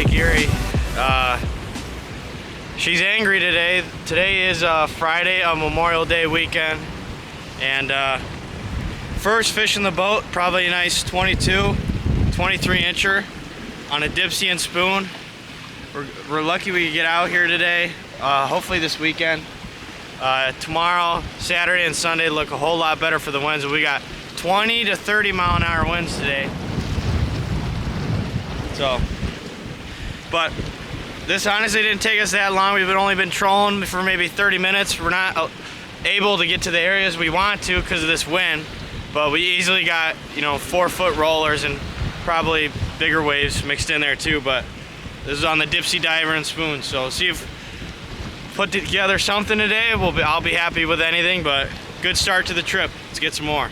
Lake Erie. She's angry today. Today is Friday, a Memorial Day weekend, and first fish in the boat, probably a nice 22, 23 incher on a dipsy and spoon. We're lucky we could get out here today. Hopefully this weekend. Tomorrow, Saturday and Sunday look a whole lot better for the winds. We got 20 to 30 mile an hour winds today. So, but this honestly didn't take us that long. We've only been trolling for maybe 30 minutes. We're not able to get to the areas we want to because of this wind, but we easily got, 4-foot rollers and probably bigger waves mixed in there too. But this is on the dipsy, diver, and spoon. So see if put together something today. I'll be happy with anything, but good start to the trip. Let's get some more.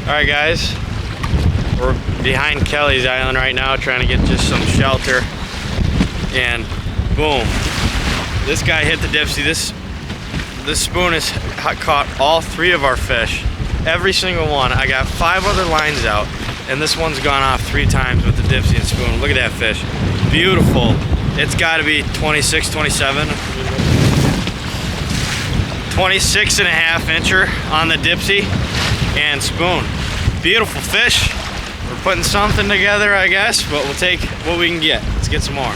All right, guys. We're behind Kelly's Island right now, trying to get just some shelter. And boom, this guy hit the dipsy. This spoon has caught all 3 of our fish, every single one. I got 5 other lines out, and this one's gone off 3 times with the dipsy and spoon. Look at that fish, beautiful. It's got to be 26, 27, 26 and a half incher on the dipsy and spoon. Beautiful fish. We're putting something together, I guess, but we'll take what we can get. Let's get some more.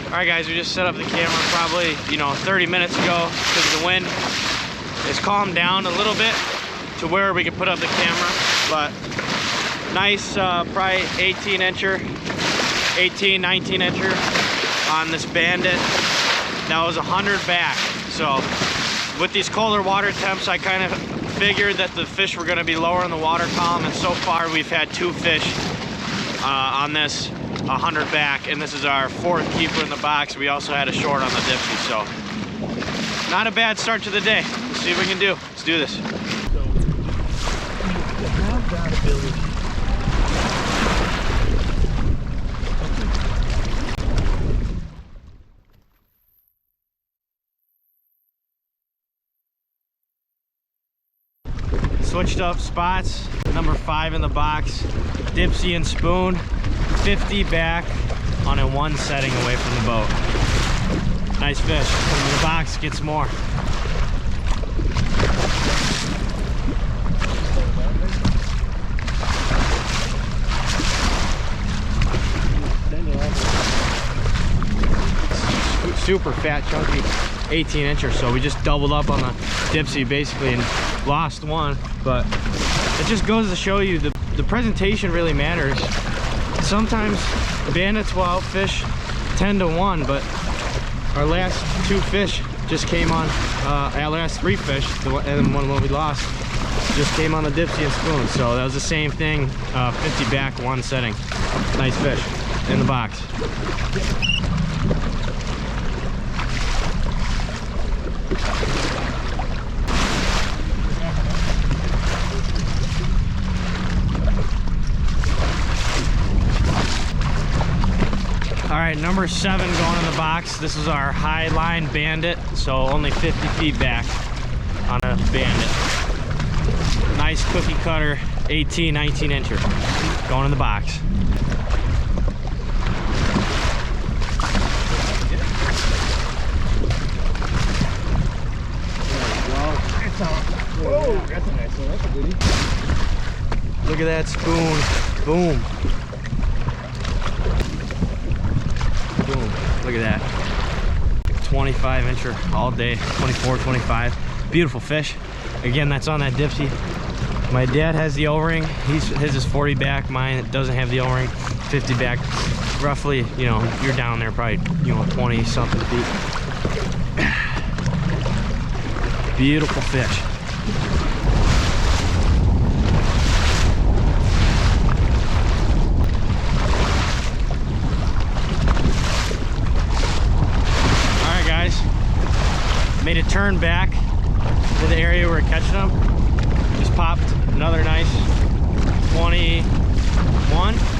All right, guys, we just set up the camera probably, 30 minutes ago because the wind has calmed down a little bit to where we can put up the camera. But nice, probably 18 incher, 18, 19 incher on this bandit. That was 100 back. So with these colder water temps, I kind of figured that the fish were going to be lower in the water column, and so far we've had 2 fish on this 100 back, and this is our 4th keeper in the box. We also had a short on the dipsy, so not a bad start to the day. Let's see what we can do. Let's do this. Switched up spots, number 5 in the box, dipsy and spoon, 50 back on a 1 setting away from the boat. Nice fish. Put him in the box, get some more. Super fat, chunky 18 incher. So we just doubled up on the dipsy basically and lost 1, but it just goes to show you the presentation really matters. Sometimes bandits will outfish 10 to 1, but our last 2 fish just came on, our last 3 fish, and one we lost, just came on the dipsy and spoon. So that was the same thing, 50 back, 1 setting. Nice fish in the box. All right, number 7 going in the box. This is our high line bandit, so only 50 feet back on a bandit. Nice cookie cutter 18, 19 incher going in the box. Oh, that's a nice one. That's a goodie. Look at that spoon. Boom. Boom. Look at that. 25 incher all day. 24, 25. Beautiful fish. Again, that's on that dipsy. My dad has the O-ring. His is 40 back. Mine doesn't have the O-ring. 50 back. Roughly, you're down there probably, 20 something feet. Beautiful fish. Made a turn back to the area where we're catching them. Just popped another nice 20,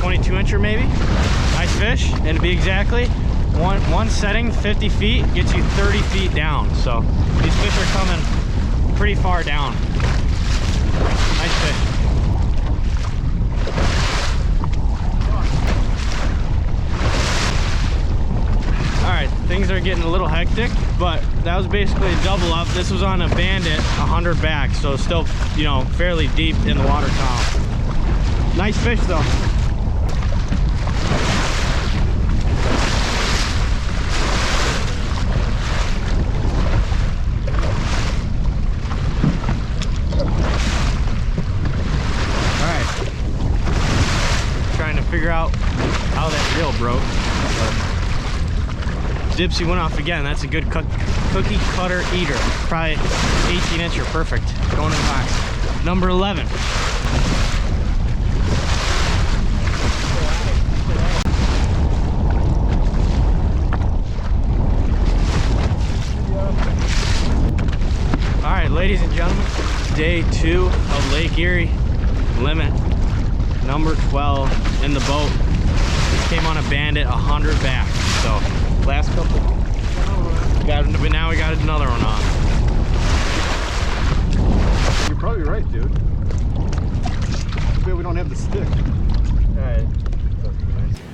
22 incher maybe. Nice fish, and to be exactly, one setting, 50 feet, gets you 30 feet down. So these fish are coming pretty far down. Nice fish. Alright, things are getting a little hectic, but that was basically a double up. This was on a Bandit, 100 back, so still, you know, fairly deep in the water column. Nice fish though. Figure out how that reel broke. Dipsy went off again. That's a good cookie cutter eater. Probably 18 incher, perfect. Going in the box. Number 11. All right, ladies and gentlemen, day 2 of Lake Erie limit. Number 12 in the boat. This came on a Bandit, 100 back. So last couple, but now we got another one on. You're probably right, dude. We don't have the stick.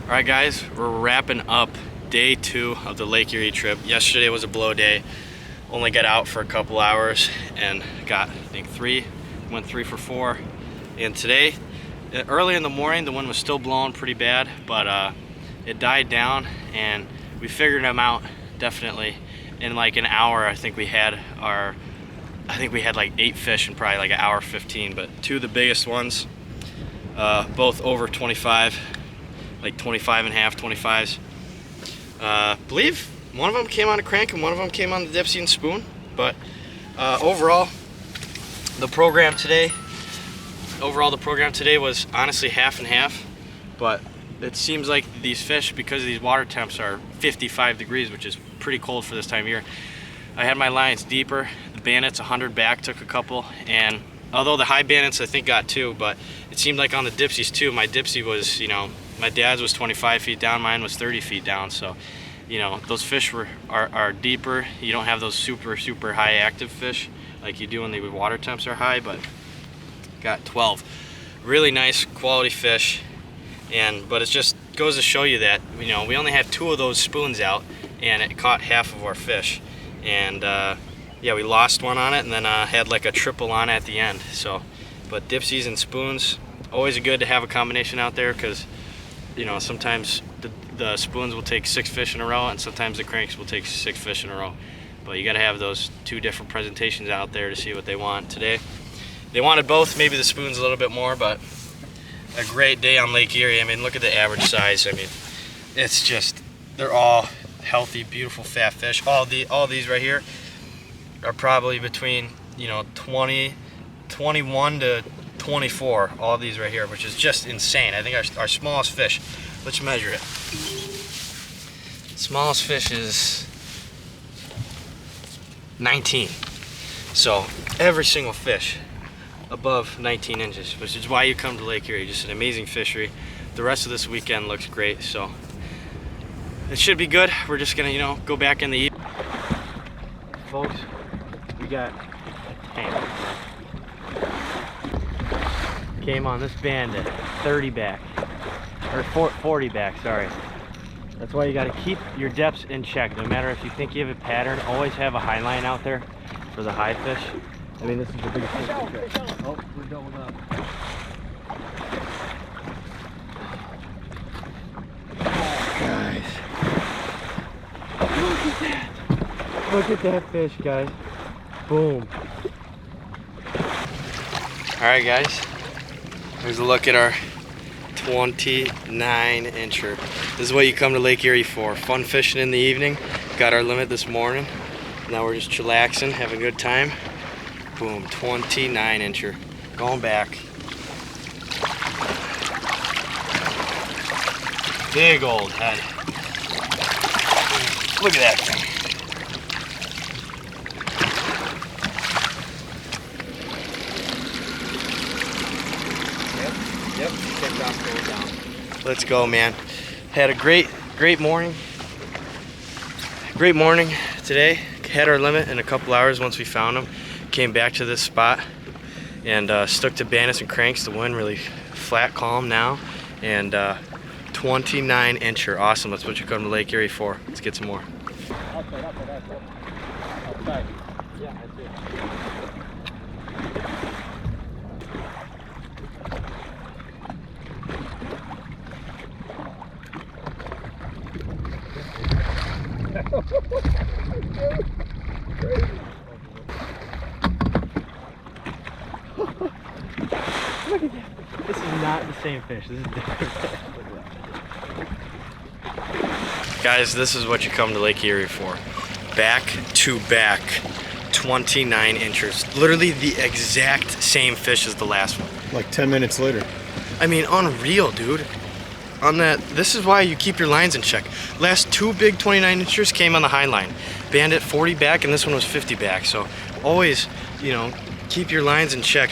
All right, guys, we're wrapping up day 2 of the Lake Erie trip. Yesterday was a blow day. Only got out for a couple hours and got, I think, 3. Went 3 for 4. And today, early in the morning, the wind was still blowing pretty bad, but it died down and we figured them out definitely in like an hour. I think we had like 8 fish in probably like an hour 15, but 2 of the biggest ones, both over 25, like 25 and a half, 25s. Believe one of them came on a crank and one of them came on the Dipsy and spoon, but overall the program today was honestly half and half, but it seems like these fish, because these water temps are 55 degrees, which is pretty cold for this time of year. I had my lines deeper. The Bandits 100 back took a couple, and although the high Bandits I think got 2, but it seemed like on the Dipsies too, my Dipsy was, you know, my dad's was 25 feet down, mine was 30 feet down, so you know, those fish are deeper. You don't have those super high active fish like you do when the water temps are high, but got 12 really nice quality fish. But it just goes to show you that, you know, we only had 2 of those spoons out and it caught half of our fish. And yeah, we lost one on it and then had like a triple on it at the end. So, but Dipsies and spoons, always good to have a combination out there, because, you know, sometimes the spoons will take 6 fish in a row and sometimes the cranks will take 6 fish in a row. But you got to have those 2 different presentations out there to see what they want. Today they wanted both, maybe the spoons a little bit more, but a great day on Lake Erie. I mean, look at the average size. I mean, it's just, they're all healthy, beautiful, fat fish. All these right here are probably between, you know, 21 to 24. All these right here, which is just insane. I think our smallest fish, let's measure it. Smallest fish is 19. So every single fish above 19 inches, which is why you come to Lake Erie. Just an amazing fishery. The rest of this weekend looks great, so it should be good. We're just gonna, you know, go back in the evening. Folks, we got a tank. Came on this Bandit, 30 back, or 40 back, sorry. That's why you gotta keep your depths in check. No matter if you think you have a pattern, always have a high line out there for the high fish. I mean, this is the biggest fish. Oh, we're doubled up. Guys, look at that. Look at that fish, guys. Boom. All right, guys. Here's a look at our 29 incher. This is what you come to Lake Erie for. Fun fishing in the evening. Got our limit this morning. Now we're just chillaxing, having a good time. Boom, 29 incher. Going back. Big old head. Look at that thing. Yep, kicked off the Let's go, man. Had a great morning. Great morning today. Had our limit in a couple hours once we found them. Came back to this spot and stuck to bandits and cranks. The wind really flat, calm now. And 29 incher. Awesome. That's what you come to Lake Erie for. Let's get some more. Outside. Yeah, that's it. Look at that. This is not the same fish. This is different. Guys, this is what you come to Lake Erie for. Back to back 29 inches. Literally the exact same fish as the last one. Like 10 minutes later. I mean, unreal, dude. On that, this is why you keep your lines in check. Last two big 29 inchers came on the high line. Bandit 40 back, and this one was 50 back. So always, keep your lines in check.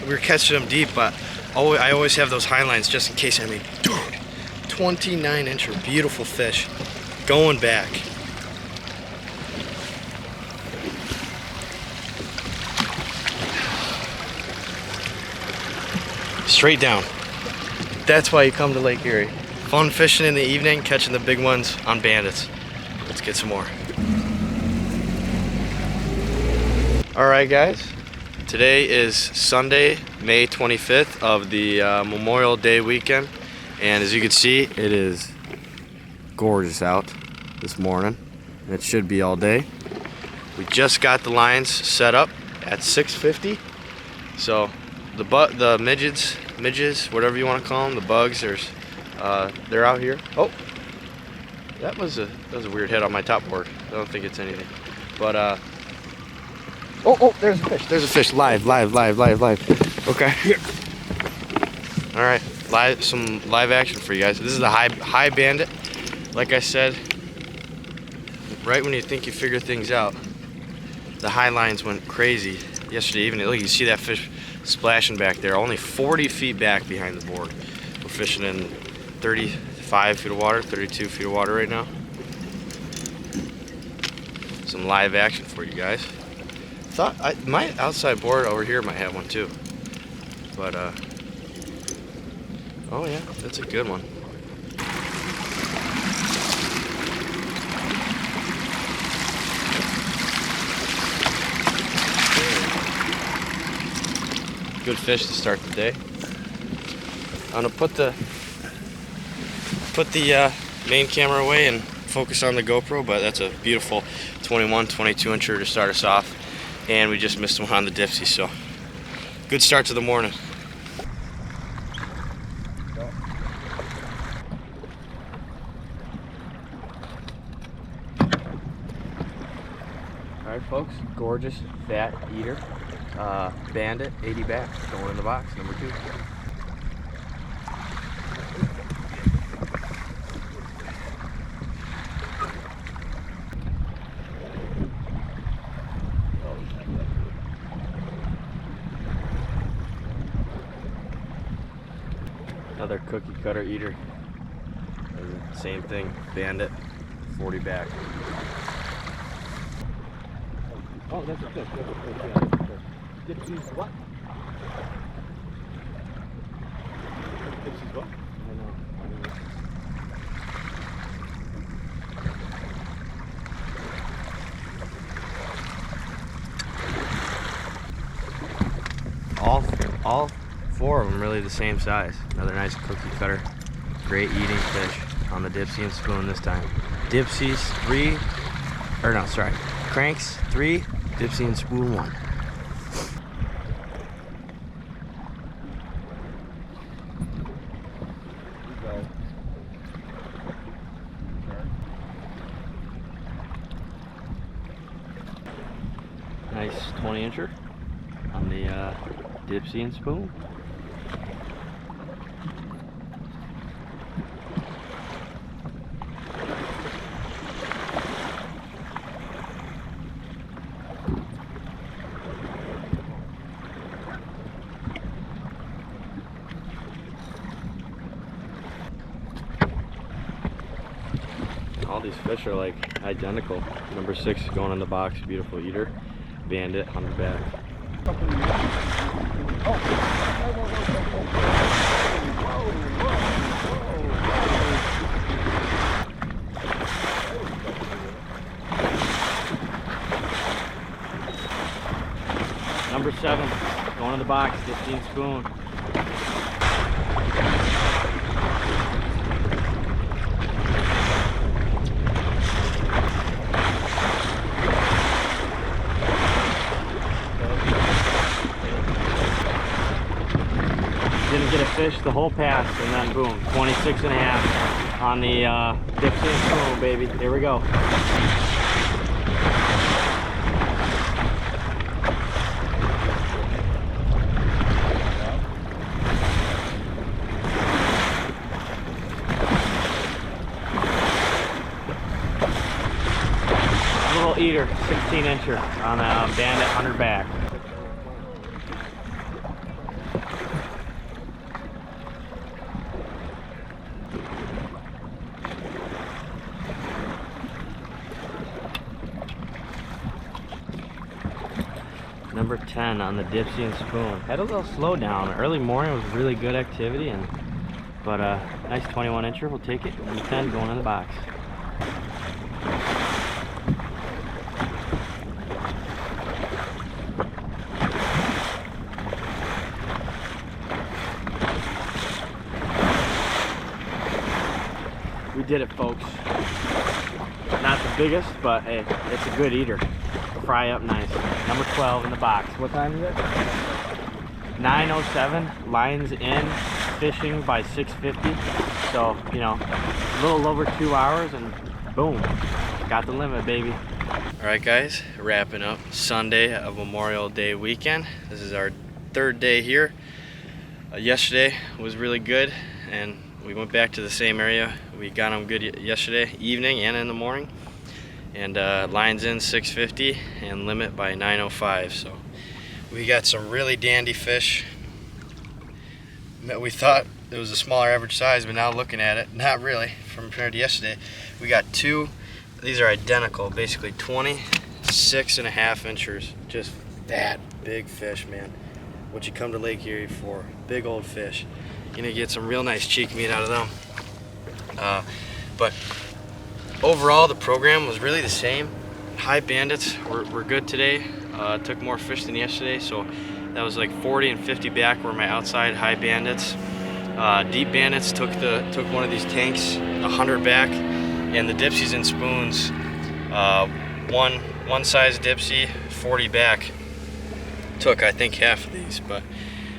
We were catching them deep, but I always have those high lines just in case. I mean, dude, 29 incher, beautiful fish, going back. Straight down. That's why you come to Lake Erie. Fun fishing in the evening, catching the big ones on bandits. Let's get some more. All right, guys. Today is Sunday, May 25th of the Memorial Day weekend. And as you can see, it is gorgeous out this morning. And it should be all day. We just got the lines set up at 6:50. So the midges, whatever you want to call them, the bugs, they're out here. Oh, that was a weird hit on my top board. I don't think it's anything. But oh, there's a fish. There's a fish. Live. Okay. Here. All right, some live action for you guys. This is the high bandit. Like I said, right when you think you figure things out, the high lines went crazy yesterday evening. Look, you see that fish splashing back there, only 40 feet back behind the board. We're fishing in 35 feet of water, 32 feet of water right now. Some live action for you guys. My outside board over here might have one too, but oh yeah, that's a good one. Good fish to start the day. I'm gonna put the main camera away and focus on the GoPro, but that's a beautiful 21, 22 incher to start us off. And we just missed one on the dipsy, so good start to the morning. All right, folks, gorgeous fat eater. Bandit, 80 back, going in the box, number 2. Another cookie cutter eater. Same thing, bandit, 40 back. Oh, that's a fish. Yeah. Dipsy's what? Dipsy's what? I don't know. All 4 of them really the same size. Another nice cookie cutter. Great eating fish on the dipsy and spoon this time. Dipsies 3, or no, sorry. Cranks 3, dipsy and spoon 1. Nice 20 incher on the dipsy and spoon. these fish are like identical. Number 6 going in the box, beautiful eater. Bandit on the back. Number 7 going in the box, 15 spoon. Didn't get a fish the whole pass, and then boom, 26 and a half on the Dipsy and spoon, baby. Here we go. Little eater, 16-incher on a Bandit 100 back. Number 10 on the Dipsy and spoon. Had a little slow down. Early morning was really good activity, but nice 21-incher. We'll take it. Number 10 going in the box. We did it, folks. Not the biggest, but hey, it's a good eater. Fry up nice. Number 12 in the box. What time is it? 9:07. Lines in. Fishing by 6:50. So, you know, a little over 2 hours, and boom, got the limit, baby. All right, guys, wrapping up Sunday of Memorial Day weekend. This is our 3rd day here. Yesterday was really good, and we went back to the same area. We got them good yesterday evening and in the morning. And lines in 6:50 and limit by 9:05. So we got some really dandy fish. We thought it was a smaller average size, but now looking at it, not really compared to yesterday. We got 2. These are identical, basically 26 and a half inchers. Just that big fish, man. What you come to Lake Erie for? Big old fish. You're gonna get some real nice cheek meat out of them. But overall, the program was really the same. High bandits were good today. Took more fish than yesterday, so that was like 40 and 50 back were my outside high bandits. Deep bandits took one of these tanks, 100 back, and the dipsies and spoons, one size dipsy, 40 back, took I think half of these, but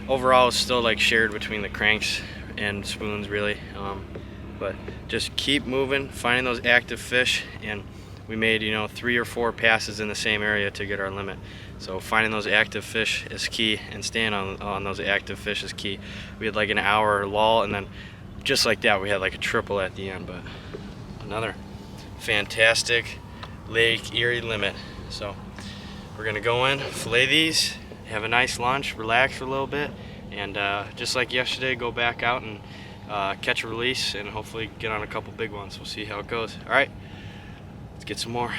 overall it's still like shared between the cranks and spoons really. But just keep moving, finding those active fish, and we made 3 or 4 passes in the same area to get our limit. So finding those active fish is key, and staying on those active fish is key. We had like an hour lull, and then just like that we had like a triple at the end. But another fantastic Lake Erie limit. So we're gonna go in, fillet these, have a nice lunch, relax for a little bit, and just like yesterday, go back out and catch a release and hopefully get on a couple big ones. We'll see how it goes. All right, let's get some more.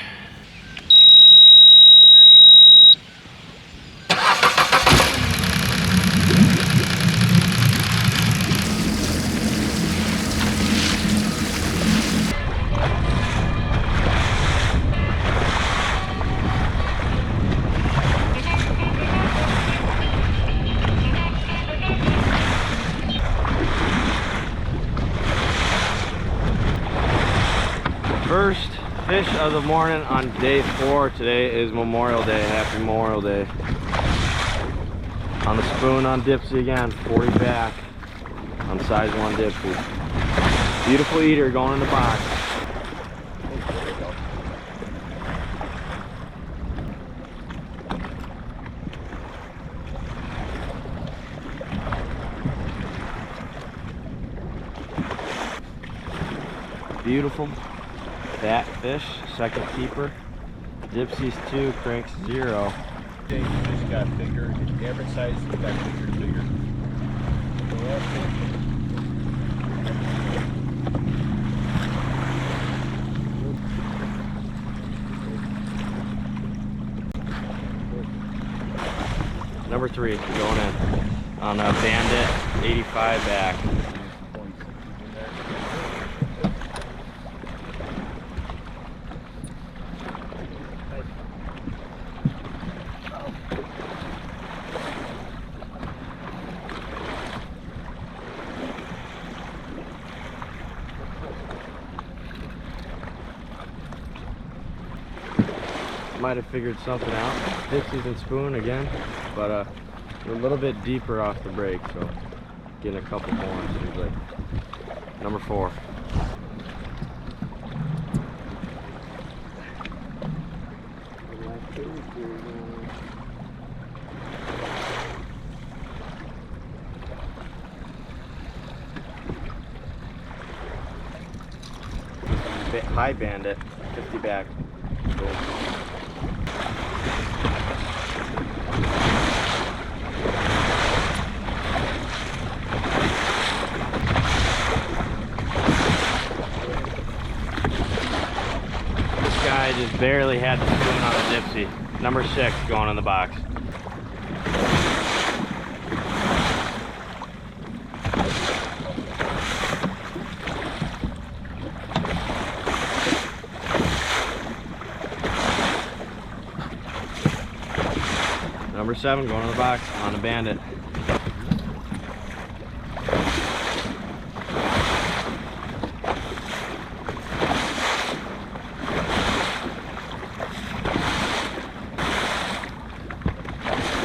First fish of the morning on day 4. Today is Memorial Day. Happy Memorial Day. On the spoon on Dipsy again, 40 back on size 1 Dipsy. Beautiful eater going in the box. Beautiful. Fat fish, second keeper. Dipsy's 2, cranks 0. Fish got bigger. The average size got bigger and bigger. Number 3 going in on a Bandit 85 back. Might have figured something out. Dipsies and spoon again, but we're a little bit deeper off the break, so getting a couple more. Seems like. Number 4. High Bandit, 50 back. Boom. This guy just barely had the spoon on a dipsy. Number 6 going in the box. Number 7 going in the box on the Bandit.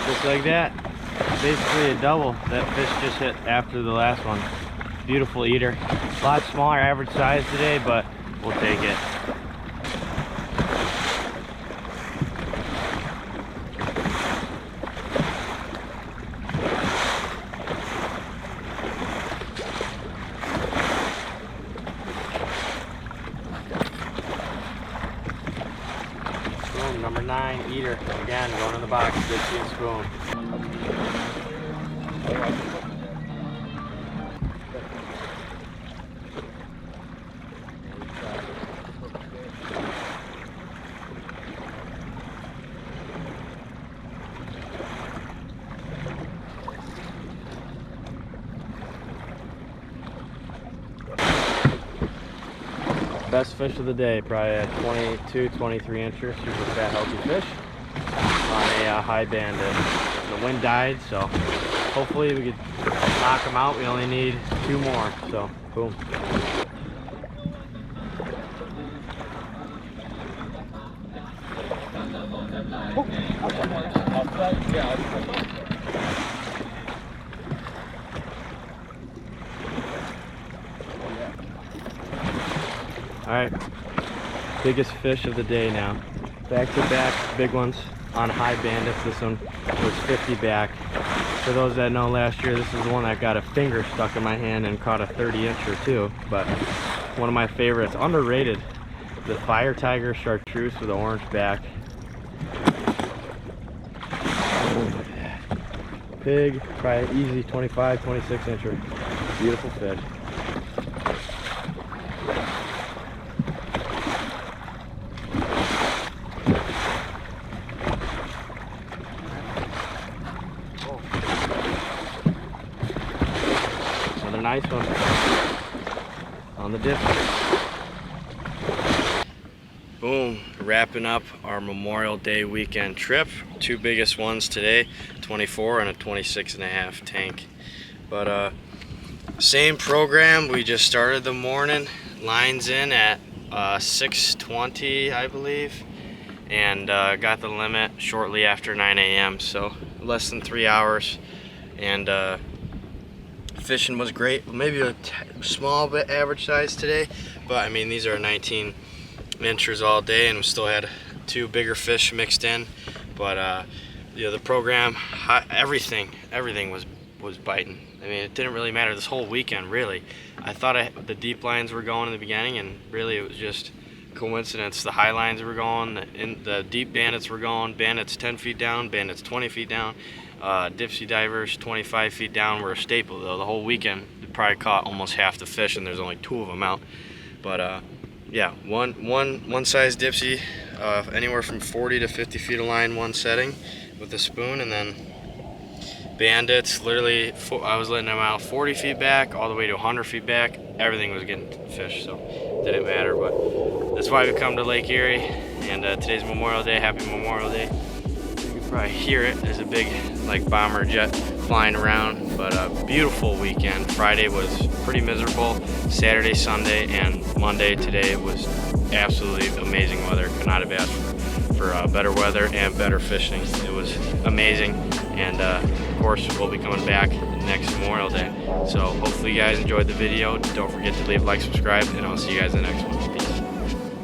Just like that, basically a double. That fish just hit after the last one. Beautiful eater. A lot smaller average size today, but we'll take it. Number 9 eater again going in the box. Dipsy and spoon. Best fish of the day, probably a 22, 23 incher, super fat, healthy fish on a high Bandit. The wind died, so hopefully we could knock them out. We only need 2 more, so boom. All right, biggest fish of the day now. Back to back big ones on high Bandits. This one was 50 back. For those that know, last year this is the one that got a finger stuck in my hand and caught a 30 incher too. But one of my favorites, underrated, the Fire Tiger Chartreuse with the orange back. Pig, probably easy 25, 26 incher. Beautiful fish. Another nice one on the dip. Boom, wrapping up our Memorial Day weekend trip. 2 biggest ones today, 24 and a 26.5 tank. But same program, we just started the morning, lines in at 6:20 I believe, and got the limit shortly after 9 a.m. so less than 3 hours, and fishing was great. Maybe a small bit average size today, but I mean these are 19 inchers all day, and we still had 2 bigger fish mixed in. But you know, the program, everything was biting. I mean, it didn't really matter this whole weekend, really. I thought the deep lines were going in the beginning, and really it was just coincidence. The high lines were going, the deep Bandits were going. Bandits 10 feet down, Bandits 20 feet down. Dipsy divers 25 feet down were a staple though. The whole weekend, they probably caught almost half the fish, and there's only 2 of them out. But yeah, one size dipsy, anywhere from 40 to 50 feet of line, one setting with a spoon, and then bandits. Literally, I was letting them out 40 feet back, all the way to 100 feet back. Everything was getting fish, so it didn't matter. But that's why we come to Lake Erie. And today's Memorial Day. Happy Memorial Day. You can probably hear it. There's a big like bomber jet flying around. But a beautiful weekend. Friday was pretty miserable. Saturday, Sunday, and Monday today was absolutely amazing weather. Could not have asked for better weather and better fishing. It was amazing. And of course, we'll be coming back next Memorial Day. So hopefully you guys enjoyed the video. Don't forget to leave a like, subscribe, and I'll see you guys in the next one. Peace.